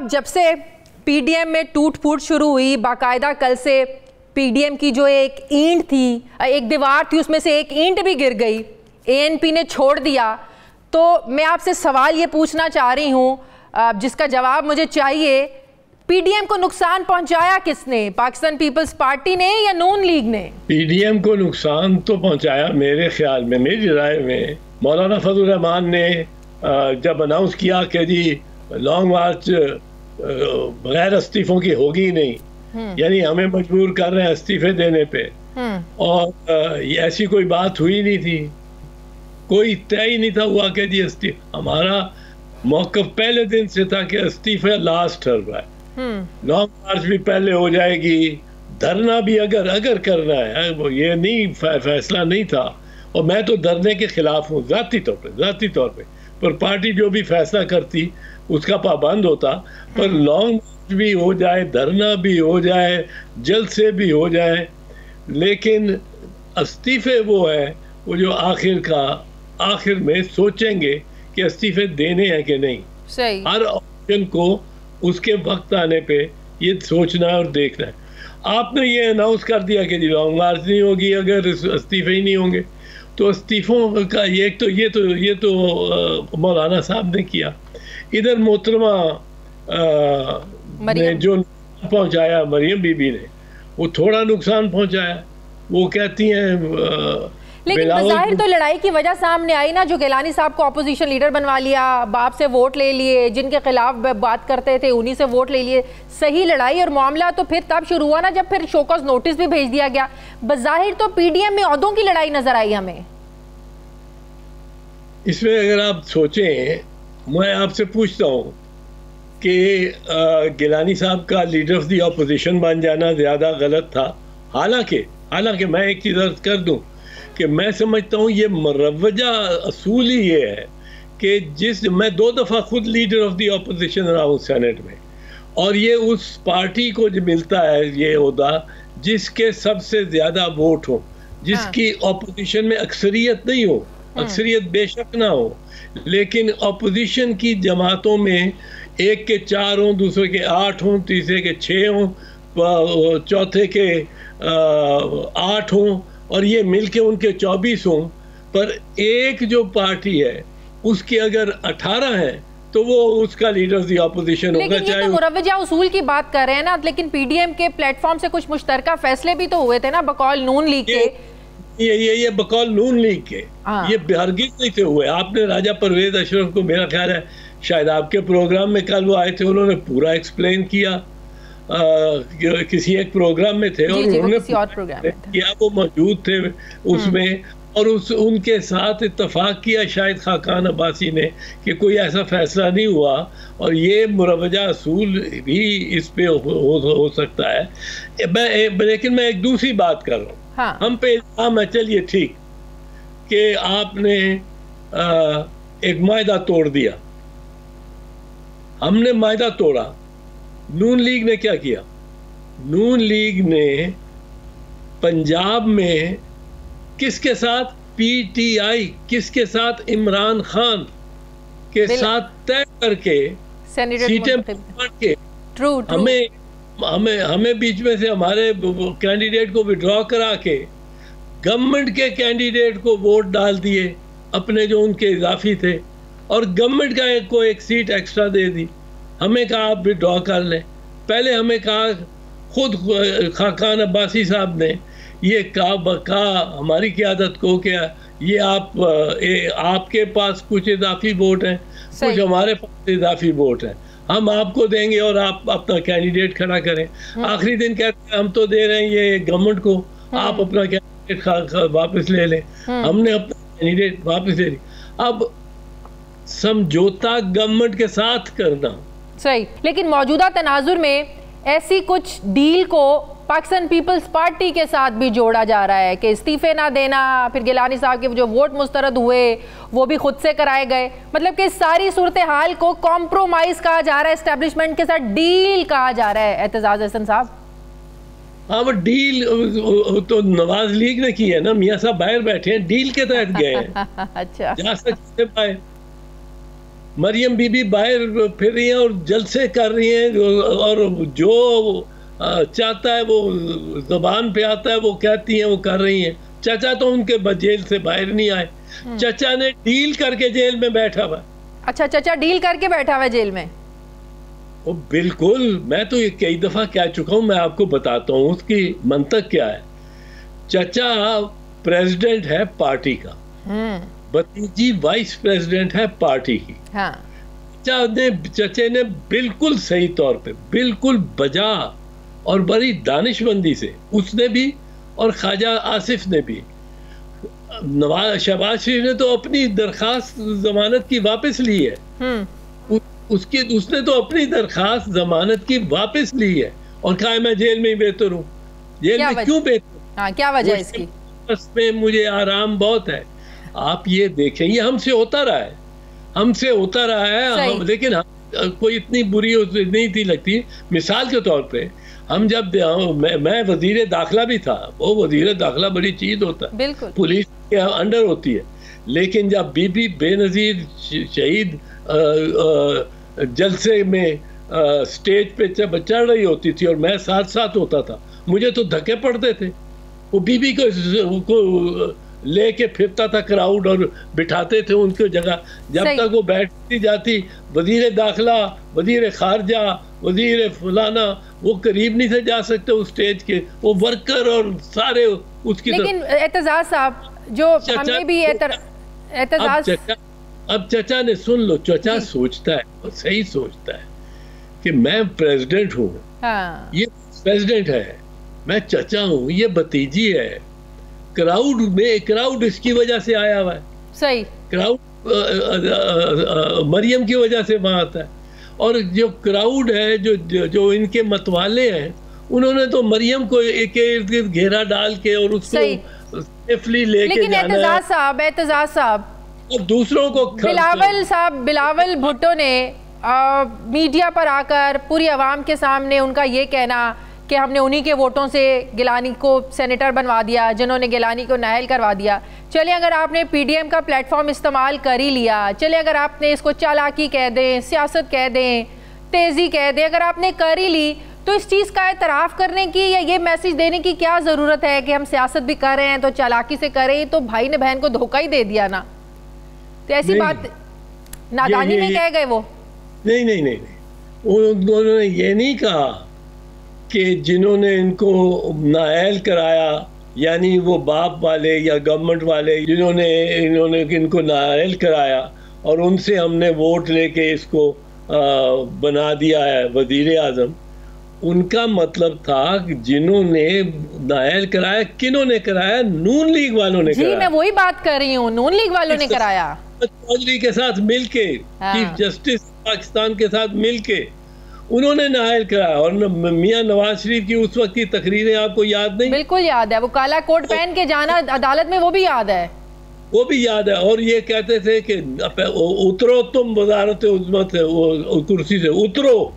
जब से पीडीएम में टूट फूट शुरू हुई, बाकायदा कल से पीडीएम की जो एक ईंट थी, एक दीवार थी, उसमें से एक ईंट भी गिर गई, एएनपी ने छोड़ दिया। तो मैं आपसे सवाल ये पूछना चाह रही हूँ जिसका जवाब मुझे चाहिए, पीडीएम को नुकसान पहुंचाया किसने? पाकिस्तान पीपल्स पार्टी ने या नून लीग ने? पीडीएम को नुकसान तो पहुंचाया मेरे ख्याल में, मेरी राय में, मौलाना फजल रहमान ने जब अनाउंस किया कि जी लॉन्ग मार्च बगैर इस्तीफों की होगी नहीं, यानी हमें मजबूर कर रहे हैं इस्तीफे देने पे, और ऐसी कोई बात हुई नहीं थी, कोई तय ही नहीं था हुआ कि जी इस्तीफा। हमारा मौक़िफ़ पहले दिन से था कि इस्तीफा लास्ट है, लॉन्ग मार्च भी पहले हो जाएगी, धरना भी अगर करना है, वो ये नहीं फैसला नहीं था। और मैं तो धरने के खिलाफ हूँ ज़ाती तौर पे, पर पार्टी जो भी फैसला करती उसका पाबंद होता। पर लॉन्ग मार्च भी हो जाए, धरना भी हो जाए, जलसे भी हो जाए, लेकिन इस्तीफे वो है वो जो आखिर में सोचेंगे कि इस्तीफे देने हैं कि नहीं। सही। हर ऑप्शन को उसके वक्त आने पे ये सोचना है और देखना है। आपने ये अनाउंस कर दिया कि जी लॉन्ग मार्च नहीं होगी अगर इस्तीफे ही नहीं होंगे, तो इस्तीफों का ये तो मौलाना साहब ने किया। इधर मोहतरमा ने जो पहुंचाया, मरियम बीबी ने, वो थोड़ा नुकसान पहुंचाया। वो कहती हैं लेकिन बज़ाहिर तो लड़ाई की वजह सामने आई ना, जो गिलानी साहब को अपोजिशन लीडर बनवा लिया, बाप से वोट ले लिए, जिनके खिलाफ बात करते थे उन्हीं से वोट ले लिए। सही लड़ाई और मामला तो फिर तब शुरू हुआ ना जब फिर शोकॉज नोटिस भी भेज दिया गया। बज़ाहिर तो पीडीएम में ओहदों की लड़ाई नजर आई हमें। इसमें अगर आप सोचें, मैं आपसे पूछता हूँ कि गिलानी साहब का लीडर ऑफ द अपोजिशन बन जाना ज़्यादा गलत था। हालांकि मैं एक चीज़ अर्ज कर दूँ कि मैं समझता हूँ ये मरवजा असूल ही ये है कि मैं 2 दफ़ा खुद लीडर ऑफ द अपोजिशन रहा हूँ सेनेट में, और ये उस पार्टी को जो मिलता है ये ओहदा जिसके सबसे ज़्यादा वोट हो, जिसकी अपोजिशन में अक्सरियत नहीं हो, अक्सरियत बेशक ना हो, लेकिन अपोजिशन की जमातों में एक के 4 हों, दूसरे के 8 हों, तीसरे के 6 हों, चौथे के 8 हों, और ये मिलके उनके 24 हों, पर एक जो पार्टी है उसके अगर 18 हैं तो वो उसका लीडर ऑफ द अपोजिशन होगा। लेकिन ये तो मुरव्वजा उसूल की बात कर रहे हैं ना, लेकिन पीडीएम के प्लेटफॉर्म से कुछ मुश्तरका फैसले भी तो हुए थे ना बकौल नून लीग के। ये बकौल नून लीग के ये हरगिज़ नहीं थे हुए। आपने राजा परवेज अशरफ को, मेरा ख्याल है शायद आपके प्रोग्राम में कल वो आए थे, उन्होंने पूरा एक्सप्लेन किया, किसी एक प्रोग्राम में थे, और उन्होंने किया, वो मौजूद थे उसमें, और उनके साथ इत्तफाक किया शायद खाकान अब्बासी ने कि कोई ऐसा फैसला नहीं हुआ, और ये मुरवजा असूल भी इस पे हो सकता है। लेकिन मैं एक दूसरी बात कर रहा हूँ। हम पे इल्जाम है, चलिए ठीक, कि आपने एक मायदा तोड़ दिया, हमने मायदा तोड़ा। नून लीग ने क्या किया? नून लीग ने पंजाब में किसके साथ? पीटीआई, किसके साथ? इमरान खान के साथ तय करके सीटें बांट के हमें बीच में से हमारे कैंडिडेट को विड्रॉ करा के गवर्नमेंट के कैंडिडेट को वोट डाल दिए अपने जो उनके इजाफी थे, और गवर्नमेंट का को एक सीट एक्स्ट्रा दे दी। हमें कहा आप विड्रॉ कर लें। पहले हमें कहा, खुद खाकान अब्बासी साहब ने ये कहा हमारी क़यादत को, क्या ये आपके पास कुछ इजाफी वोट हैं, कुछ हमारे पास इजाफी वोट हैं, हम आपको देंगे और आप अपना कैंडिडेट खड़ा करें। आखिरी दिन कहते हैं हम तो दे रहे हैं ये गवर्नमेंट को, आप अपना कैंडिडेट वापस ले लें। हमने अपना कैंडिडेट वापस ले लिया। अब समझौता गवर्नमेंट के साथ करना सही, लेकिन मौजूदा तनाजुर में ऐसी कुछ डील को पाकिस्तान पीपल्स पार्टी के साथ भी जोड़ा जा रहा है कि इस्तीफे ना देना, फिर गिलानी साहब के जो वोट मुस्तरद हुए वो भी खुद से कराए गए, मतलब कि सारी सूरत हाल को कॉम्प्रोमाइज कहा जा रहा है, एस्टेब्लिशमेंट के साथ डील कहा जा रहा है। एतजाज हसन साहब, हाँ, वो डील तो नवाज लीग ने की है ना, मियाँ साहब बाहर बैठे हैं, डील के तहत गए हैं। अच्छा, जा सकते बाहर। मरियम बीबी बाहर फिर रही हैं और जलसे कर रही हैं, और जो चाहता है वो ज़बान पे आता है वो कहती हैं, वो कर रही हैं। चाचा तो उनके जेल से बाहर नहीं आए, चाचा ने डील करके जेल में बैठा हुआ। अच्छा, चाचा डील करके बैठा हुआ है जेल में? वो बिल्कुल, मैं तो ये कई दफा कह चुका हूं, मैं आपको बताता हूं उसकी मंतक क्या है। चाचा प्रेसिडेंट है पार्टी का, भतीजी वाइस प्रेसिडेंट है पार्टी की। हाँ। चचे ने बिल्कुल सही तौर पे, बिल्कुल बजा और बड़ी दानिशमंदी से उसने भी और ख्वाजा आसिफ ने भी, शहबाज शरीफ ने तो अपनी दरखास्त जमानत की वापस ली है, उसने तो अपनी दरखास्त जमानत की वापस ली है और कहा मैं जेल में ही बेहतर हूँ। जेल में क्यों बेहतर? हाँ, क्या वजह इसकी? में मुझे आराम बहुत है। आप ये देखें, ये हमसे होता रहा है, हमसे होता रहा है लेकिन कोई इतनी बुरी नहीं थी लगती। मिसाल के तौर पे हम जब मैं वजीर दाखिला भी था, वो वजीर दाखिला बड़ी चीज होता है, पुलिस के अंडर होती है, लेकिन जब बीबी बेनजीर शहीद जलसे में स्टेज पे जब चढ़ रही होती थी और मैं साथ साथ होता था, मुझे तो धक्के पड़ते थे। वो बीबी को लेके फिरता था क्राउड और बिठाते थे उनकी जगह, जब तक वो बैठती जाती वजीर दाखिला, वजीर खारजा, वजीर फलाना, वो करीब नहीं से जा सकते उस स्टेज के, वो वर्कर और सारे उसकी। लेकिन एतजाज साहब, जो हमने भी एतजाज, अब चचा ने सुन लो, चचा सोचता है और सही सोचता है कि मैं प्रेसिडेंट हूँ, हाँ। ये प्रेसिडेंट है, मैं चचा हूँ, ये भतीजी है। क्राउड इसकी वजह से आया हुआ है, सही। क्राउड मरियम की वजह से वहां आता है, और जो क्राउड है जो इनके मतवाले हैं, उन्होंने तो मरियम को एक इर्द गिर्द घेरा डाल के और उसको सेफली लेके लेकिन एतजाज साहब और दूसरों को बिलावल भुट्टो ने मीडिया पर आकर पूरी आवाम के सामने उनका ये कहना कि हमने उन्हीं के वोटों से गिलानी को सेनेटर बनवा दिया, जिन्होंने गिलानी को नाअहल करवा दिया। चलिए, अगर आपने पीडीएम का प्लेटफॉर्म इस्तेमाल कर ही लिया, चलिए अगर आपने इसको चालाकी कह दें, सियासत कह दें, तेज़ी कह दें, अगर आपने कर ही ली, तो इस चीज़ का एतराफ़ करने की या ये मैसेज देने की क्या ज़रूरत है कि हम सियासत भी कर रहे हैं तो चालाकी से करें? तो भाई ने बहन को धोखा ही दे दिया ना, तो ऐसी बात नादानी में कह गए वो? नहीं, उन्होंने ये नहीं कहा कि जिन्होंने इनको नाअहल कराया, यानी वो बाप वाले या गवर्नमेंट वाले जिन्होंने इनको नाअहल कराया और उनसे हमने वोट लेके इसको बना दिया है वजीर आजम, उनका मतलब था कि जिन्होंने नाअहल कराया, किन्होंने कराया? नून लीग वालों ने कराया। जी, मैं वही बात कर रही हूँ, नून लीग वालों ने कराया, चौधरी के साथ मिलके, चीफ जस्टिस पाकिस्तान के साथ मिलके उन्होंने नाअहल कराया। और मियां नवाज शरीफ की उस वक्त की तकरीरें आपको याद नहीं? बिल्कुल याद है, वो काला कोट पहन के जाना अदालत में, वो भी याद है, वो भी याद है। और ये कहते थे कि उतरो तुम वजारत उज़्मत से, वो कुर्सी से उतरो,